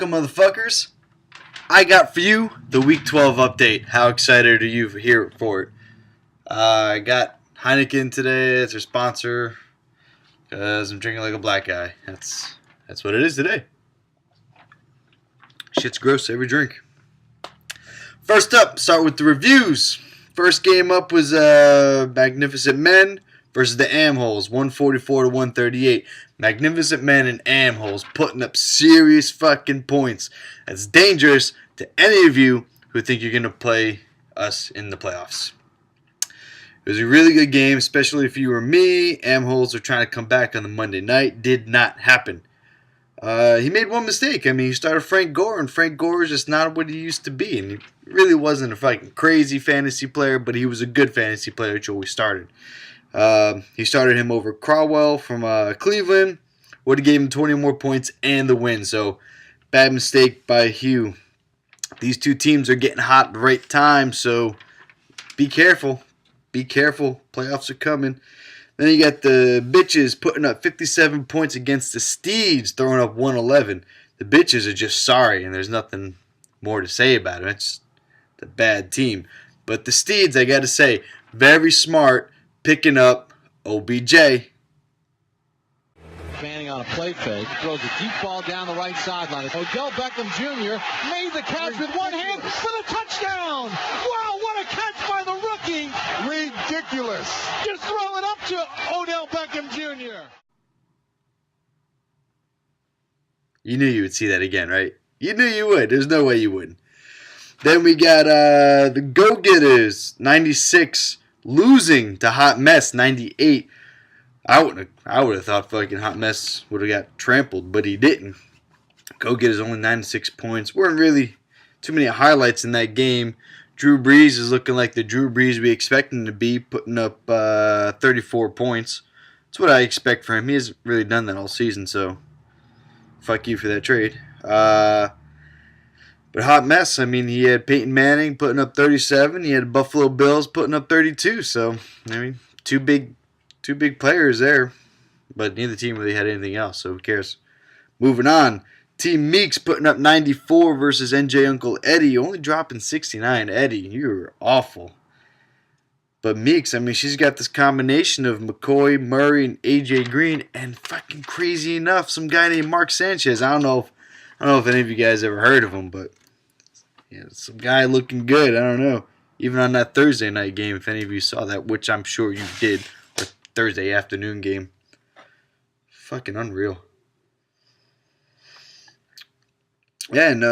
welcome, motherfuckers. I got for you the Week 12 update. How excited are you here for it? I got Heineken today. It's our sponsor because I'm drinking like a black guy. That's what it is today. Shit's gross every drink. First up, start with the reviews. First game up was Magnificent Men versus the Amholes, 144 to 138. Magnificent Men and Amholes putting up serious fucking points. That's dangerous to any of you who think you're going to play us in the playoffs. It was a really good game, especially if you were me. Amholes are trying to come back on the Monday night. Did not happen. He made one mistake. I mean, he started Frank Gore, and Frank Gore is just not what he used to be. And he really wasn't a fucking crazy fantasy player, but he was a good fantasy player until we started. He started him over Crowell from Cleveland. Would have gave him 20 more points and the win. So, bad mistake by Hugh. These two teams are getting hot at the right time, so be careful. Be careful. Playoffs are coming. Then you got the Bitches putting up 57 points against the Steeds, throwing up 111. The Bitches are just sorry, and there's nothing more to say about it. It's a bad team. But the Steeds, I got to say, very smart, picking up OBJ. Fanning on a play fake, throws a deep ball down the right sideline. Odell Beckham Jr. made the catch with one hand for the touchdown. Wow, what a catch by the rookie. Ridiculous. Just throw it up to Odell Beckham Jr. You knew you would see that again, right? You knew you would. There's no way you wouldn't. Then we got the Go-Getters, 96, losing to Hot Mess, 98. I would have thought fucking Hot Mess would have got trampled, but he didn't. Go-Getters only 96 points. Weren't really too many highlights in that game. Drew Brees is looking like the Drew Brees we expect him to be, putting up 34 points. That's what I expect for him. He hasn't really done that all season, so fuck you for that trade. But Hot Mess, I mean, he had Peyton Manning putting up 37. He had Buffalo Bills putting up 32. So, I mean, two big players there. But neither team really had anything else, so who cares? Moving on. Team Meeks putting up 94 versus NJ Uncle Eddie. Only dropping 69. Eddie, you're awful. But Meeks, I mean, she's got this combination of McCoy, Murray, and AJ Green. And fucking crazy enough, some guy named Mark Sanchez. I don't know if any of you guys ever heard of him, but yeah, some guy looking good. I don't know. Even on that Thursday night game, if any of you saw that, which I'm sure you did, or Thursday afternoon game. Fucking unreal. Yeah, and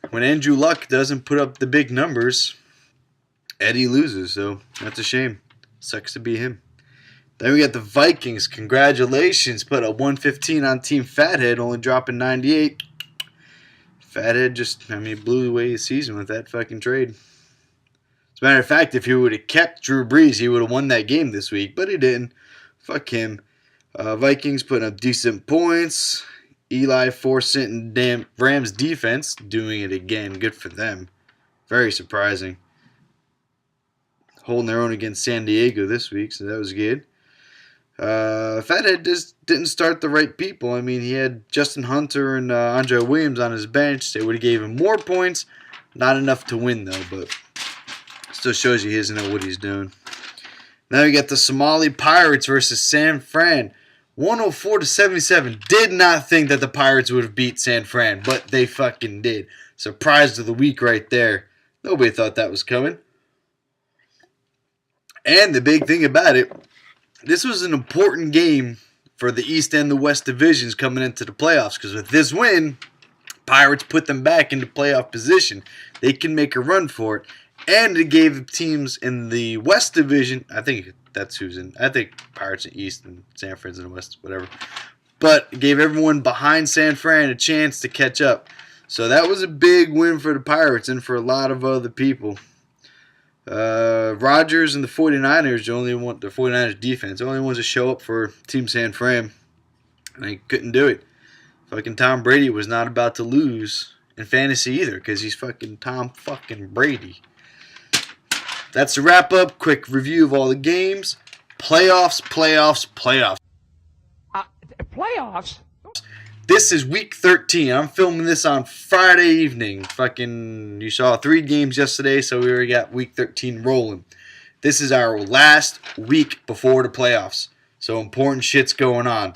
when Andrew Luck doesn't put up the big numbers, Eddie loses, so that's a shame. Sucks to be him. Then we got the Vikings. Congratulations. Put up 115 on Team Fathead, only dropping 98. Fathead just, blew away his season with that fucking trade. As a matter of fact, if he would have kept Drew Brees, he would have won that game this week, but he didn't. Fuck him. Vikings putting up decent points. Eli forcing damn Rams defense, doing it again. Good for them. Very surprising. Holding their own against San Diego this week, so that was good. Fathead just didn't start the right people. I mean, he had Justin Hunter and Andre Williams on his bench. They would have gave him more points. Not enough to win, though, but still shows you he doesn't know what he's doing. Now we got the Somali Pirates versus San Fran. 104 to 77. Did not think that the Pirates would have beat San Fran, but they fucking did. Surprise of the week right there. Nobody thought that was coming. And the big thing about it, this was an important game for the East and the West divisions coming into the playoffs, because with this win, Pirates put them back into playoff position. They can make a run for it. And it gave the teams in the West division, I think that's who's in, I think Pirates in the East and San Fran's in the West, whatever. But it gave everyone behind San Fran a chance to catch up. So that was a big win for the Pirates and for a lot of other people. Rodgers and the 49ers, the 49ers defense, the only ones to show up for Team San Fran. And they couldn't do it. Fucking Tom Brady was not about to lose in fantasy either, because he's fucking Tom fucking Brady. That's the wrap up. Quick review of all the games. Playoffs. Playoffs? This is week 13. I'm filming this on Friday evening. You saw 3 games yesterday, so we already got week 13 rolling. This is our last week before the playoffs. So important shit's going on.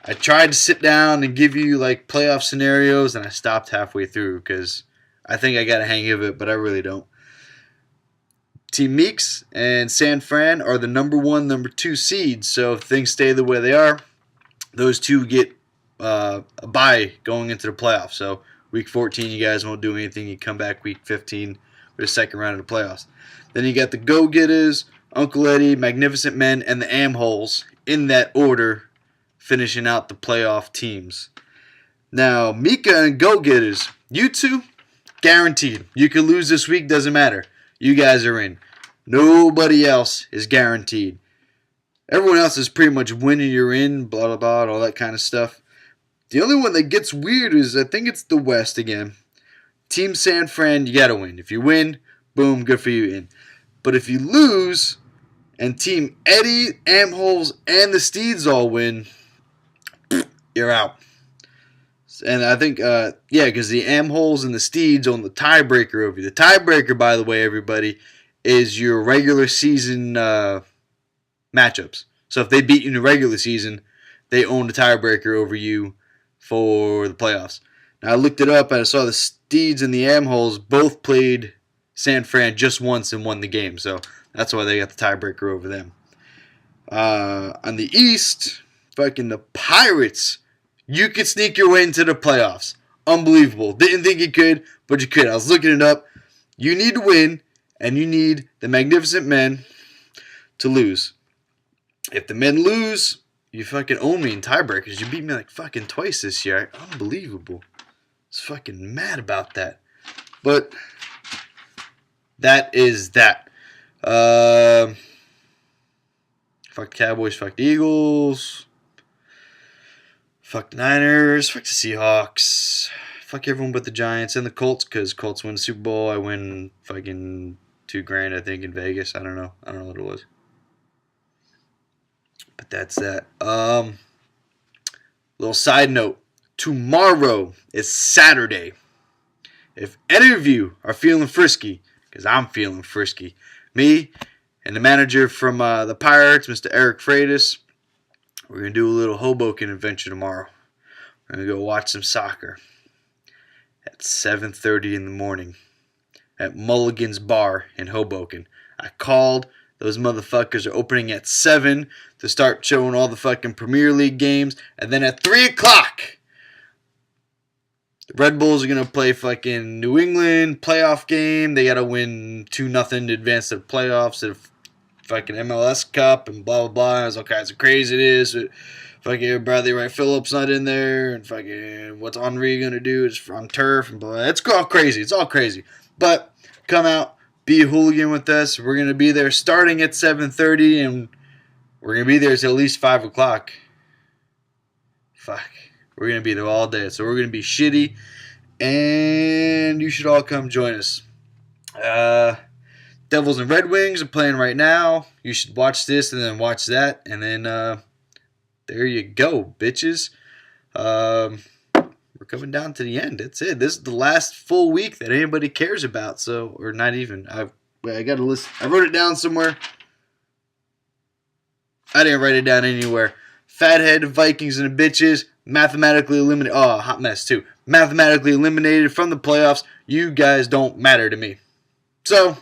I tried to sit down and give you like playoff scenarios, and I stopped halfway through because I think I got a hang of it, but I really don't. Team Meeks and San Fran are the number 1, number 2 seeds. So if things stay the way they are, those two get a bye going into the playoffs. So week 14, you guys won't do anything. You come back week 15 for the second round of the playoffs. Then you got the Go-Getters, Uncle Eddie, Magnificent Men, and the Am-Holes in that order, finishing out the playoff teams. Now, Mika and Go-Getters, you two, guaranteed. You could lose this week, doesn't matter. You guys are in. Nobody else is guaranteed. Everyone else is pretty much winning, you're in, blah, blah, blah, all that kind of stuff. The only one that gets weird is, I think it's the West again. Team San Fran, you got to win. If you win, boom, good for you, in. But if you lose, and Team Eddie, Am-Holes, and the Steeds all win, you're out. And I think, because the Am-Holes and the Steeds own the tiebreaker over you. The tiebreaker, by the way, everybody, is your regular season matchups. So if they beat you in the regular season, they own the tiebreaker over you for the playoffs. Now I looked it up and I saw the Steeds and the Am-Holes both played San Fran just once and won the game. So that's why they got the tiebreaker over them. On the East, fucking the Pirates. You could sneak your way into the playoffs. Unbelievable. Didn't think you could, but you could. I was looking it up. You need to win, and you need the Magnificent Men to lose. If the men lose, you fucking own me in tiebreakers. You beat me like fucking twice this year. Unbelievable. I was fucking mad about that. But that is that. Fuck the Cowboys, fuck the Eagles. Fuck the Niners, fuck the Seahawks, fuck everyone but the Giants and the Colts, because Colts win the Super Bowl. I win fucking $2,000, I think, in Vegas. I don't know what it was. But that's that. Little side note. Tomorrow is Saturday. If any of you are feeling frisky, because I'm feeling frisky, me and the manager from the Pirates, Mr. Eric Freitas, we're going to do a little Hoboken adventure tomorrow. We're going to go watch some soccer at 7:30 in the morning at Mulligan's Bar in Hoboken. I called. Those motherfuckers are opening at 7 to start showing all the fucking Premier League games. And then at 3 o'clock, the Red Bulls are going to play fucking New England playoff game. They got to win 2-0 to advance to the playoffs of fucking MLS Cup and blah, blah, blah. There's all kinds of crazy it is. Fucking Bradley Wright Phillips not in there. And fucking what's Henry going to do? It's on turf and blah. It's all crazy. It's all crazy. But come out, be a hooligan with us. We're going to be there starting at 7:30 and we're going to be there till at least 5 o'clock. Fuck. We're going to be there all day. So we're going to be shitty. And you should all come join us. Devils and Red Wings are playing right now. You should watch this and then watch that. And then there you go, bitches. We're coming down to the end. That's it. This is the last full week that anybody cares about. So, or not even. I got a list. I wrote it down somewhere. I didn't write it down anywhere. Fathead, Vikings, and the bitches mathematically eliminated. Oh, hot mess too. Mathematically eliminated from the playoffs. You guys don't matter to me. So,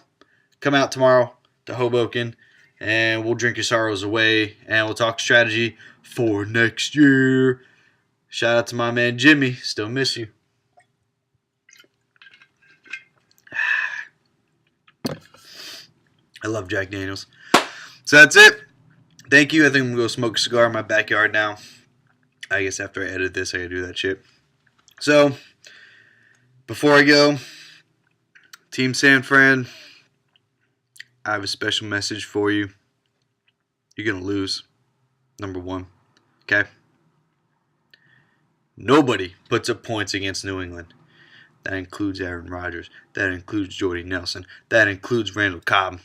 come out tomorrow to Hoboken, and we'll drink your sorrows away, and we'll talk strategy for next year. Shout out to my man Jimmy. Still miss you. I love Jack Daniels. So that's it. Thank you. I think I'm going to go smoke a cigar in my backyard now. I guess after I edit this, I got to do that shit. So, before I go, Team San Fran, I have a special message for you. You're going to lose. Number 1. Okay? Nobody puts up points against New England. That includes Aaron Rodgers. That includes Jordy Nelson. That includes Randall Cobb.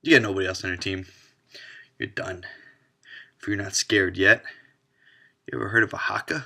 You got nobody else on your team. You're done. If you're not scared yet, you ever heard of a haka?